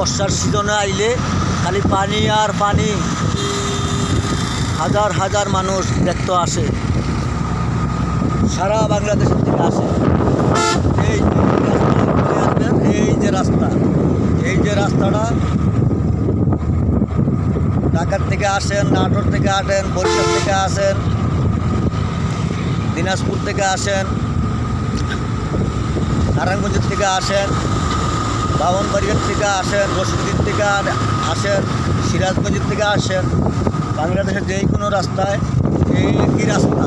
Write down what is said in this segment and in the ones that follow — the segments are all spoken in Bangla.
বর্ষার সিজনে আইলে খালি পানি আর পানি, হাজার হাজার মানুষ দেখতে আসে, সারা বাংলাদেশের থেকে আসে। এই যে রাস্তা, এই যে রাস্তাটা ঢাকার থেকে আসেন, নাটোর থেকে আসেন, বরিশাল থেকে আসেন, দিনাজপুর থেকে আসেন, নারায়ণগঞ্জের থেকে আসেন, বামনবাড়িয়ার থেকে আসেন, রশিদপুর থেকে আসেন, সিরাজগঞ্জের থেকে আসেন, বাংলাদেশের যে কোনো রাস্তায় এই একই রাস্তা,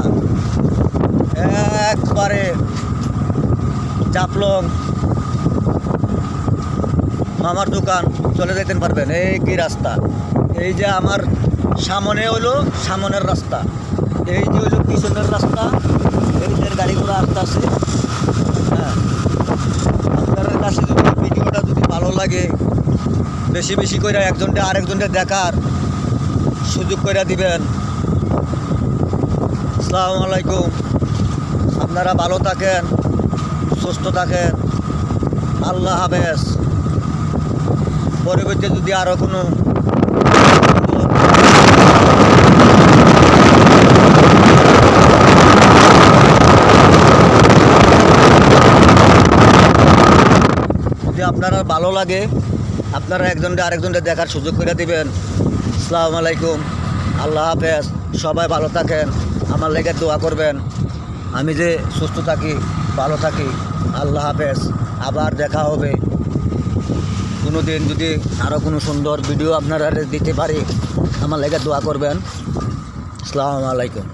একবারে জাফলং মামার দোকান চলে যেতে পারবেন। এই কি রাস্তা, এই যে আমার সামনে হলো সামনের রাস্তা, এই যে হলো পিছনের রাস্তা, এদের গাড়িগুলো আসতে আসে। হ্যাঁ, আপনার কাছে যদি ভিডিওটা যদি ভালো লাগে, বেশি বেশি করে একজনটা আরেকজনটা দেখার সুযোগ করে দিবেন। আসসালামু আলাইকুম। আপনারা ভালো থাকেন, সুস্থ থাকেন, আল্লাহ হাফেজ। পরবর্তী যদি আরও কোনো যদি আপনারা ভালো লাগে, আপনারা একজনটা আরেকজনটা দেখার সুযোগ করে দিবেন। আসসালামু আলাইকুম, আল্লাহ হাফেজ। সবাই ভালো থাকেন, আমার লেগে দোয়া করবেন, আমি যে সুস্থ থাকি, ভালো থাকি। আল্লাহ হাফেজ। আবার দেখা হবে কোনো দিন, যদি আরও কোনো সুন্দর ভিডিও আপনারা দিতে পারি, আমার লেগে দোয়া করবেন। আসসালামু আলাইকুম।